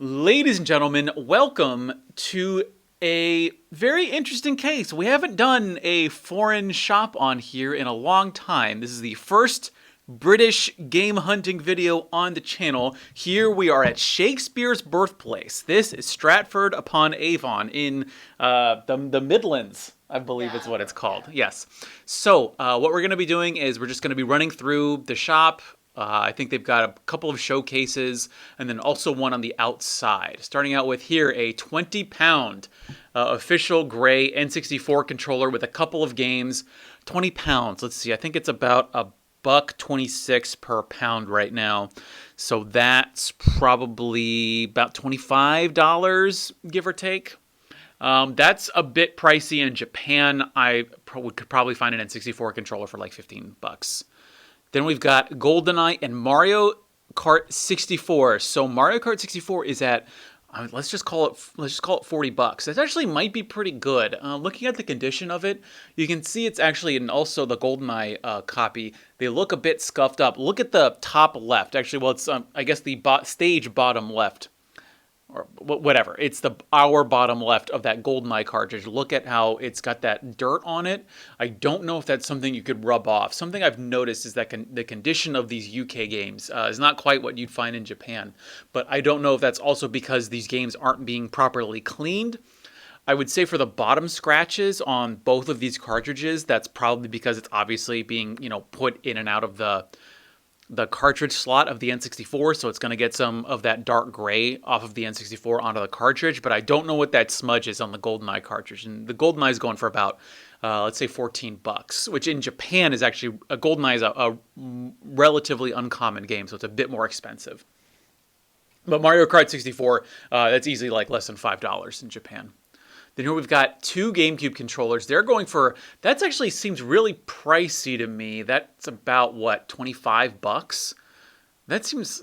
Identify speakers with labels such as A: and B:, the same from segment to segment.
A: Ladies and gentlemen, welcome to a very interesting case. We haven't done a foreign shop on here in a long time. This is the first British game hunting video on the channel. Here we are at Shakespeare's birthplace. This is Stratford upon Avon in the Midlands, I believe is what it's called. Yes. So what we're going to be doing is we're just going to be running through the shop. I think they've got a couple of showcases and then also one on the outside. Starting out with here, a 20-pound official gray N64 controller with a couple of games. 20 pounds. Let's see. I think it's about $1.26 per pound right now. So that's probably about $25, give or take. That's a bit pricey in Japan. I could probably find an N64 controller for like $15. Then we've got GoldenEye and Mario Kart 64. So Mario Kart 64 is at let's just call it $40. That actually might be pretty good. Looking at the condition of it, you can see it's actually, and also the GoldenEye copy, they look a bit scuffed up. Look at the top left. Actually, well, it's I guess the stage bottom left. Or whatever. It's our bottom left of that GoldenEye cartridge. Look at how it's got that dirt on it. I don't know if that's something you could rub off. Something I've noticed is that the condition of these UK games is not quite what you'd find in Japan. But I don't know if that's also because these games aren't being properly cleaned. I would say for the bottom scratches on both of these cartridges, that's probably because it's obviously being, put in and out of the cartridge slot of the N64, so it's going to get some of that dark gray off of the N64 onto the cartridge, but I don't know what that smudge is on the GoldenEye cartridge. And the GoldenEye is going for about, let's say $14, which in Japan is actually, a GoldenEye is a relatively uncommon game, so it's a bit more expensive. But Mario Kart 64, that's easily like less than $5 in Japan. Then here we've got two GameCube controllers. They're going for, that actually seems really pricey to me. That's about, what, $25? That seems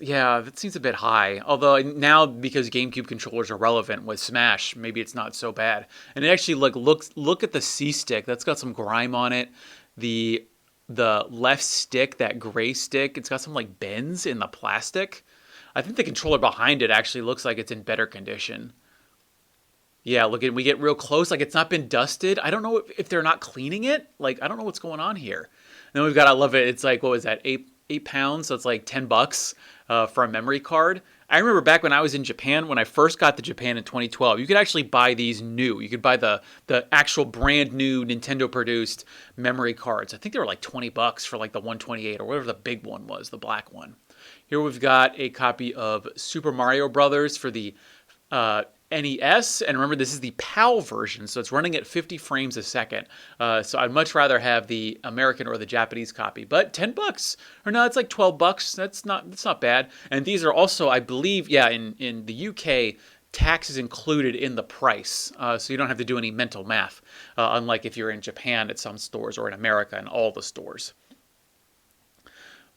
A: a bit high. Although now, because GameCube controllers are relevant with Smash, maybe it's not so bad. And it actually, look at the C-stick. That's got some grime on it. The left stick, that gray stick, it's got some, bends in the plastic. I think the controller behind it actually looks like it's in better condition. Yeah, we get real close. It's not been dusted. I don't know if they're not cleaning it. I don't know what's going on here. And then we've got, I love it. It's what was that? 8 pounds. So it's like $10 for a memory card. I remember back when I was in Japan, when I first got to Japan in 2012, you could actually buy these new. You could buy the actual brand new Nintendo produced memory cards. I think they were like $20 for the 128 or whatever the big one was, the black one. Here we've got a copy of Super Mario Brothers for the NES, and remember this is the PAL version, so it's running at 50 frames a second. So I'd much rather have the American or the Japanese copy. But $10, or no, it's like $12. That's not bad. And these are also, I believe, in the UK, tax is included in the price, so you don't have to do any mental math. Unlike if you're in Japan at some stores or in America in all the stores.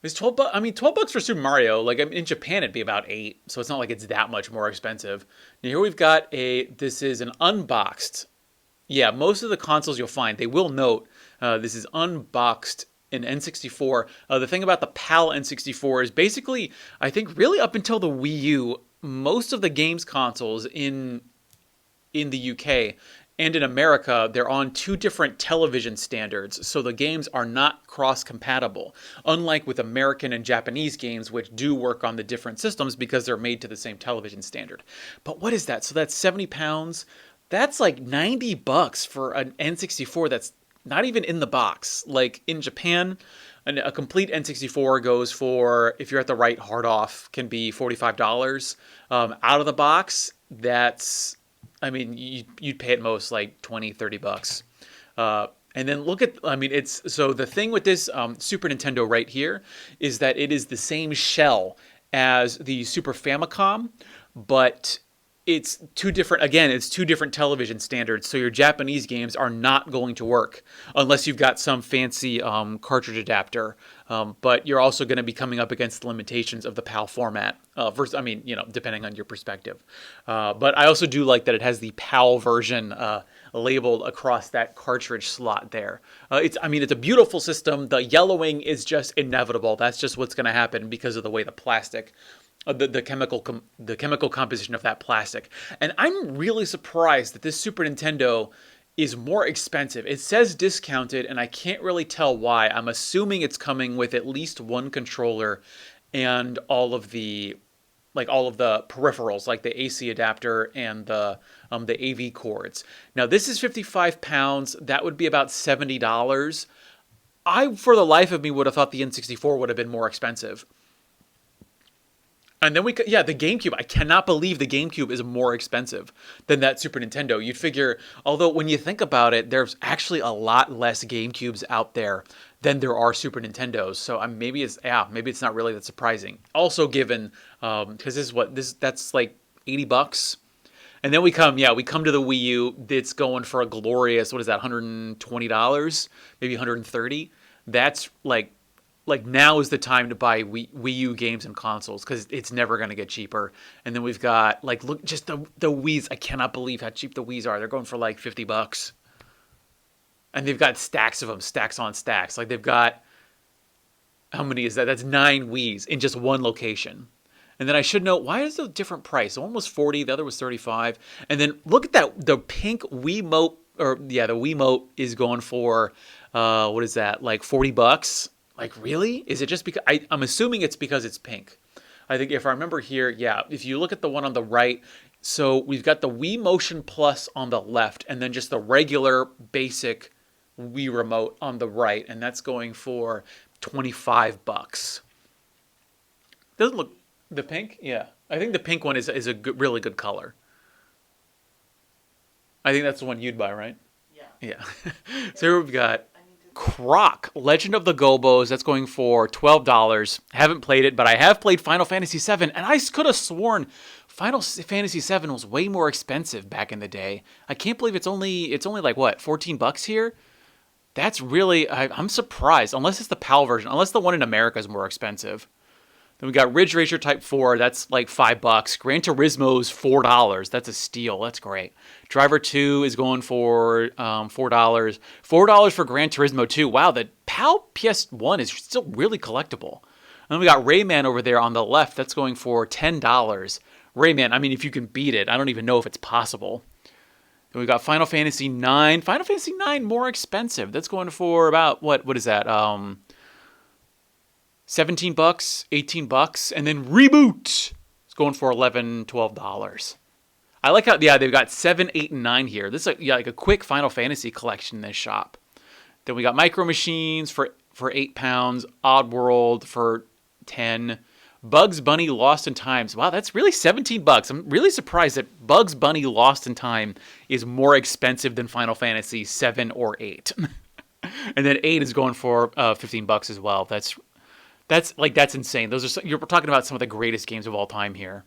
A: It's $12. I mean, $12 for Super Mario. In Japan, it'd be about $8, so it's not like it's that much more expensive. Now here we've got this is an unboxed. Yeah, most of the consoles you'll find, they will note this is unboxed in N64. The thing about the PAL N64 is basically, I think, really up until the Wii U, most of the games consoles in the UK and in America, they're on two different television standards, so the games are not cross-compatible, unlike with American and Japanese games, which do work on the different systems because they're made to the same television standard. But what is that? So that's 70 pounds. That's like $90 for an N64 that's not even in the box. In Japan, a complete N64 goes for, if you're at the right hard off, can be $45. Out of the box, that's... I mean, you'd pay at most like $20-$30. And then look at, so the thing with this Super Nintendo right here is that it is the same shell as the Super Famicom, but it's two different television standards. So your Japanese games are not going to work unless you've got some fancy cartridge adapter. But you're also going to be coming up against the limitations of the PAL format. Depending on your perspective. But I also do like that it has the PAL version labeled across that cartridge slot there. It's a beautiful system. The yellowing is just inevitable. That's just what's going to happen because of the way the plastic the chemical composition of that plastic. And I'm really surprised that this Super Nintendo is more expensive. It says discounted, and I can't really tell why. I'm assuming it's coming with at least one controller and all of the peripherals, like the AC adapter and the AV cords. Now this is £55. That would be about $70. I, for the life of me, would have thought the N64 would have been more expensive. And then the GameCube. I cannot believe the GameCube is more expensive than that Super Nintendo. You'd figure, although when you think about it, there's actually a lot less GameCubes out there than there are Super Nintendos. So maybe it's not really that surprising. Also, given because that's like $80, and then we come to the Wii U. It's going for a glorious, what is that, $120, maybe $130. That's like now is the time to buy Wii U games and consoles because it's never going to get cheaper. And then we've got look, just the Wiis. I cannot believe how cheap the Wiis are. They're going for like $50, and they've got stacks of them, stacks on stacks. Like they've got, how many is that? That's 9 Wiis in just one location. And then I should note, why is it a different price? One was 40, the other was 35. And then look at that, the pink Wiimote, the Wiimote is going for what is that, like $40? Like, really? Is it just because... I'm assuming it's because it's pink. I think if I remember here, if you look at the one on the right, so we've got the Wii Motion Plus on the left, and then just the regular basic Wii Remote on the right, and that's going for $25. Doesn't look... The pink? Yeah. I think the pink one is a really good color. I think that's the one you'd buy, right? Yeah. So here we've got Croc, Legend of the Gobos. That's going for $12. Haven't played it, but I have played Final Fantasy VII, and I could have sworn Final Fantasy VII was way more expensive back in the day. I can't believe it's only like what, $14 here? That's really, I'm surprised. Unless it's the PAL version, unless the one in America is more expensive. Then we got Ridge Racer Type 4. That's like $5. Gran Turismo's $4. That's a steal. That's great. Driver 2 is going for $4. $4 for Gran Turismo 2. Wow, the PAL PS1 is still really collectible. And then we got Rayman over there on the left. That's going for $10. Rayman, I mean, if you can beat it. I don't even know if it's possible. Then we got Final Fantasy IX. Final Fantasy IX more expensive. That's going for about, what is that? $17, $18, and then Reboot is going for $11, $12. I like how, they've got 7, 8, and 9 here. This is like a quick Final Fantasy collection in this shop. Then we got Micro Machines for £8, Oddworld for 10, Bugs Bunny Lost in Time. Wow, that's really $17. I'm really surprised that Bugs Bunny Lost in Time is more expensive than Final Fantasy 7 or 8. And then 8 is going for $15 as well. That's insane. You're talking about some of the greatest games of all time here.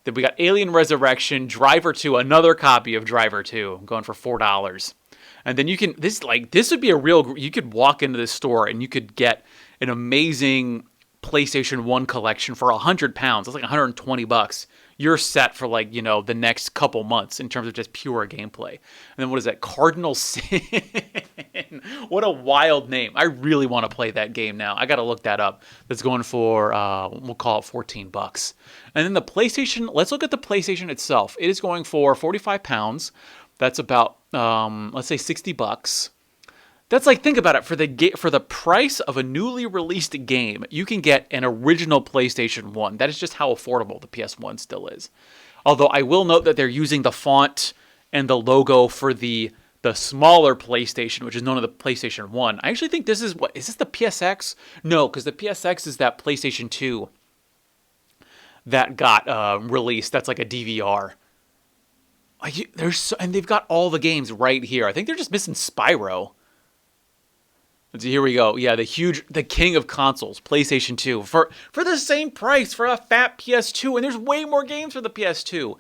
A: Then we got Alien Resurrection, Driver 2, another copy of Driver 2, going for $4. And then this would be you could walk into this store and you could get an amazing PlayStation 1 collection for £100. That's like $120. You're set for the next couple months in terms of just pure gameplay. And then what is that? Cardinal Sin. What a wild name. I really want to play that game now. I got to look that up. That's going for, we'll call it $14. And then the PlayStation, let's look at the PlayStation itself. It is going for £45. That's about, let's say $60. That's think about it, for the price of a newly released game, you can get an original PlayStation 1. That is just how affordable the PS1 still is. Although I will note that they're using the font and the logo for the smaller PlayStation, which is known as the PlayStation 1. I actually think is this the PSX? No, because the PSX is that PlayStation 2 that got released. That's like a DVR. And they've got all the games right here. I think they're just missing Spyro. Let's see, here we go. Yeah, the king of consoles, PlayStation 2, for the same price for a fat PS2, and there's way more games for the PS2.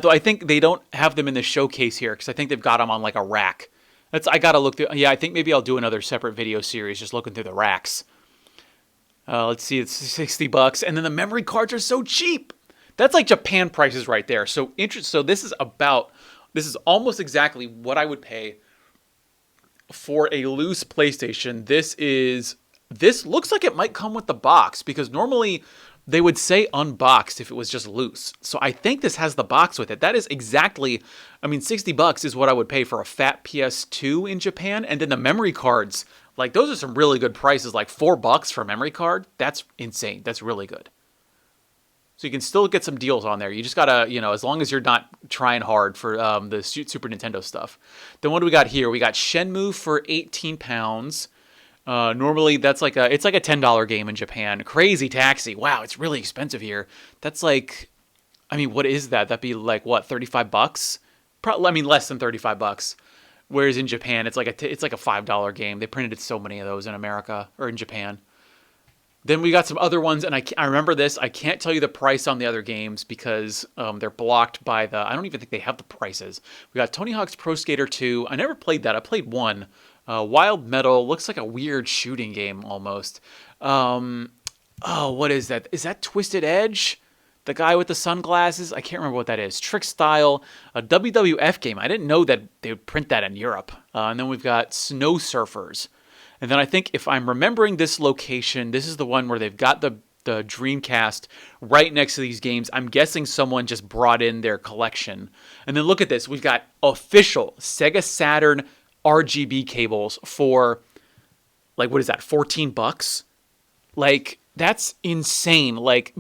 A: Though I think they don't have them in the showcase here, because I think they've got them on like a rack. I gotta look through. Yeah, I think maybe I'll do another separate video series just looking through the racks. Let's see, it's $60, and then the memory cards are so cheap. That's like Japan prices right there. So this is almost exactly what I would pay for a loose PlayStation. This looks like it might come with the box, because normally they would say unboxed if it was just loose. So I think this has the box with it. That is exactly, I mean, $60 is what I would pay for a fat PS2 in Japan. And then the memory cards, like those are some really good prices, like $4 for a memory card. That's insane. That's really good. So you can still get some deals on there. You just gotta, as long as you're not trying hard for the Super Nintendo stuff. Then what do we got here? We got Shenmue for £18. Normally it's like a $10 game in Japan. Crazy Taxi. Wow, it's really expensive here. That's like, I mean, what is that? That'd be like what, $35? Probably, I mean, less than $35. Whereas in Japan, it's like a $5 game. They printed so many of those in America or in Japan. Then we got some other ones, and I remember this. I can't tell you the price on the other games because they're blocked by I don't even think they have the prices. We got Tony Hawk's Pro Skater 2. I never played that. I played 1. Wild Metal looks like a weird shooting game almost. What is that? Is that Twisted Edge? The guy with the sunglasses? I can't remember what that is. Trick Style, a WWF game. I didn't know that they would print that in Europe. And then we've got Snow Surfers. And then I think if I'm remembering this location, this is the one where they've got the Dreamcast right next to these games. I'm guessing someone just brought in their collection. And then look at this. We've got official Sega Saturn RGB cables for, like, what is that, $14? Like, that's insane. Like,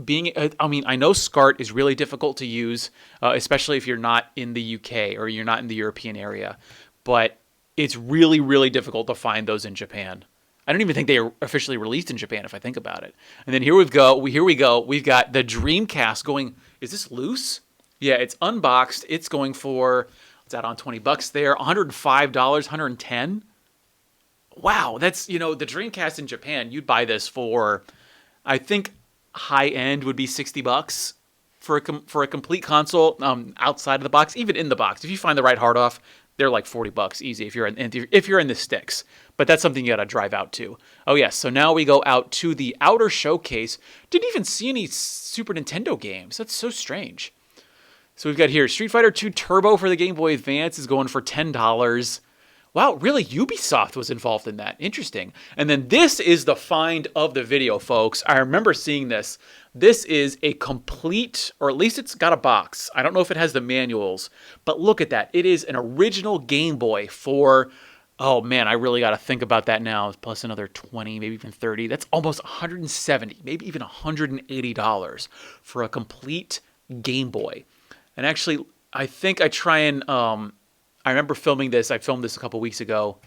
A: I know SCART is really difficult to use, especially if you're not in the UK or you're not in the European area. But it's really, really difficult to find those in Japan. I don't even think they are officially released in Japan if I think about it. And then here we go. We've got the Dreamcast going. Is this loose? Yeah, it's unboxed. It's going for, what's that on $20 there? $105, $110. Wow, that's, the Dreamcast in Japan, you'd buy this for, I think high end would be $60 for a complete console outside of the box, even in the box. If you find the right hard off, they're like $40 easy if you're in the sticks. But that's something you got to drive out to. Oh yes, so now we go out to the outer showcase. Didn't even see any Super Nintendo games. That's so strange. So we've got here Street Fighter 2 Turbo for the Game Boy Advance is going for $10. Wow, really? Ubisoft was involved in that. Interesting. And then this is the find of the video, folks. I remember seeing this. This is a complete, or at least it's got a box. I don't know if it has the manuals, but look at that. It is an original Game Boy for, oh man, I really got to think about that now. Plus another 20, maybe even 30. That's almost 170, maybe even $180 for a complete Game Boy. And actually, I think I try and, I remember filming this. I filmed this a couple weeks ago.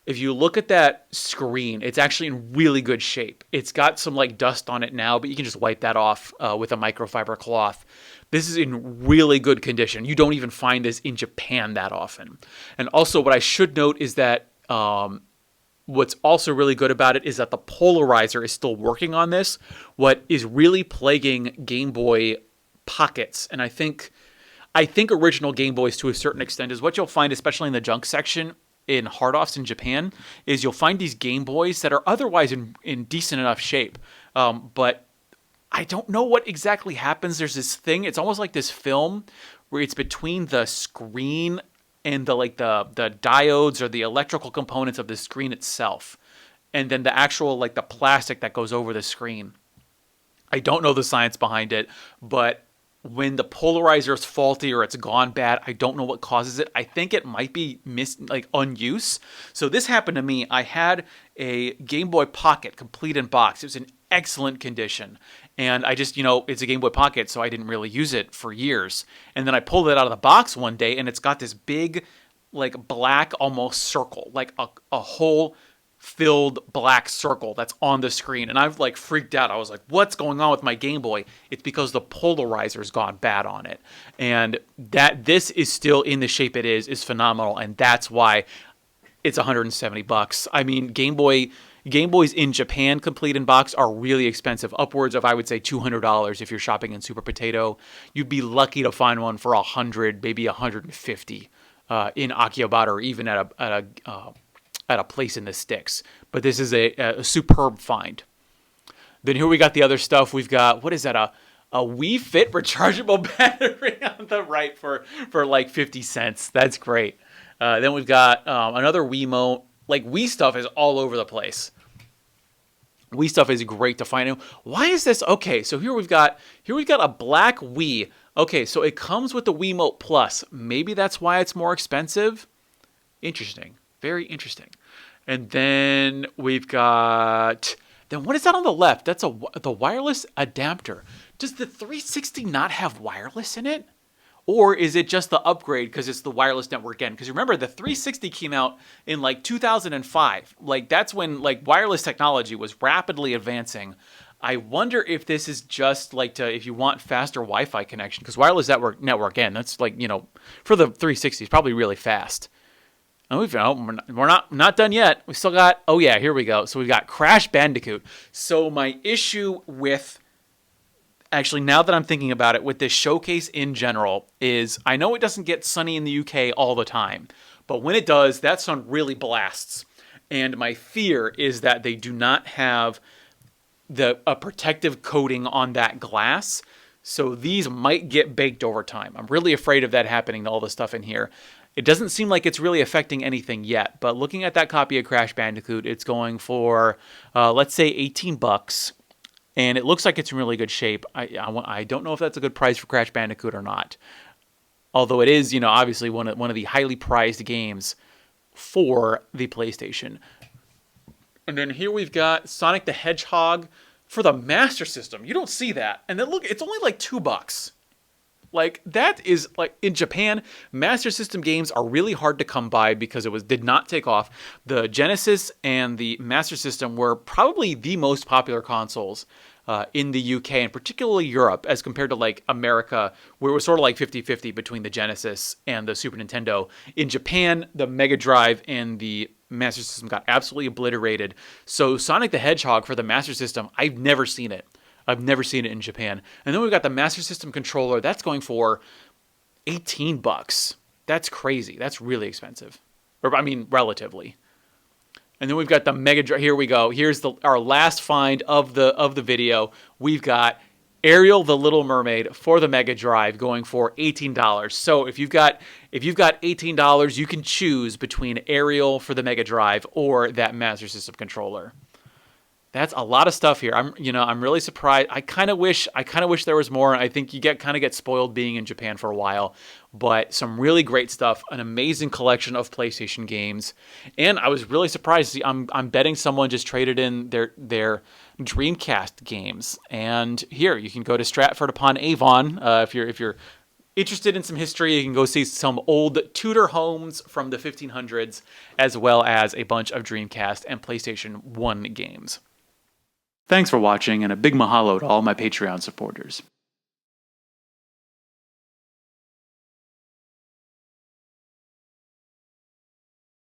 A: If you look at that screen, it's actually in really good shape. It's got some like dust on it now, but you can just wipe that off with a microfiber cloth. This is in really good condition. You don't even find this in Japan that often. And also what I should note is that what's also really good about it is that the polarizer is still working on this. What is really plaguing Game Boy Pockets, and I think original Game Boys to a certain extent, is what you'll find, especially in the junk section in hard-offs in Japan, is you'll find these Game Boys that are otherwise in decent enough shape. But I don't know what exactly happens. There's this thing, it's almost like this film where it's between the screen and the diodes or the electrical components of the screen itself, and then the actual the plastic that goes over the screen. I don't know the science behind it, but when the polarizer is faulty or it's gone bad, I don't know what causes it. I think it might be unuse. So this happened to me. I had a Game Boy Pocket complete in box. It was in excellent condition. And I just, it's a Game Boy Pocket, so I didn't really use it for years. And then I pulled it out of the box one day, and it's got this big, black almost circle, like a whole filled black circle that's on the screen, and I've freaked out. I was like, what's going on with my Game Boy? It's because the polarizer's gone bad on it, and that this is still in the shape it is phenomenal, and that's why it's $170. I mean, Game Boys in Japan complete in box are really expensive, upwards of, I would say, $200 if you're shopping in Super Potato. You'd be lucky to find one for $100, maybe $150 in Akihabara, or even at a place in the sticks. But this is a superb find. Then here we got the other stuff. We've got, what is that, a Wii Fit rechargeable battery on the right for 50 cents. That's great. Then we've got another Wiimote. Wii stuff is all over the place. Wii stuff is great to find out. Why is this? Okay, so here we've got a black Wii. Okay, so it comes with the Wiimote Plus. Maybe that's why it's more expensive. Interesting. Very interesting. And then we've got... Then what is that on the left? That's the wireless adapter. Does the 360 not have wireless in it? Or is it just the upgrade because it's the wireless network again? Because remember, the 360 came out in like 2005. Like that's when like wireless technology was rapidly advancing. I wonder if this is just like if you want faster Wi-Fi connection, because wireless network again, that's like, you know, for the 360 is probably really fast. And we're not done yet. We still got, oh yeah, here we go. So we've got Crash Bandicoot. So my issue with, actually, now that I'm thinking about it, with this showcase in general is I know it doesn't get sunny in the UK all the time, but when it does, that sun really blasts. And my fear is that they do not have a protective coating on that glass, so these might get baked over time. I'm really afraid of that happening to all the stuff in here. It doesn't seem like it's really affecting anything yet, but looking at that copy of Crash Bandicoot, it's going for, let's say, $18. And it looks like it's in really good shape. I don't know if that's a good price for Crash Bandicoot or not. Although it is, you know, obviously one of the highly prized games for the PlayStation. And then here we've got Sonic the Hedgehog for the Master System. You don't see that. And then look, it's only like $2. Like, that is, like, in Japan, Master System games are really hard to come by because it did not take off. The Genesis and the Master System were probably the most popular consoles in the UK, and particularly Europe, as compared to, like, America, where it was sort of like 50-50 between the Genesis and the Super Nintendo. In Japan, the Mega Drive and the Master System got absolutely obliterated. So Sonic the Hedgehog for the Master System, I've never seen it. I've never seen it in Japan. And then we've got the Master System controller. That's going for $18. That's crazy. That's really expensive. Or, I mean, relatively. And then we've got the Mega Drive. Here we go. Here's our last find of the video. We've got Ariel the Little Mermaid for the Mega Drive going for $18. So if you've got $18, you can choose between Ariel for the Mega Drive or that Master System controller. That's a lot of stuff here. I'm really surprised. I kind of wish there was more. I think you get spoiled being in Japan for a while, but some really great stuff, an amazing collection of PlayStation games, and I was really surprised to see. I'm betting someone just traded in their Dreamcast games, and here you can go to Stratford upon Avon if you're interested in some history. You can go see some old Tudor homes from the 1500s, as well as a bunch of Dreamcast and PlayStation 1 games. Thanks for watching, and a big mahalo to all my Patreon supporters.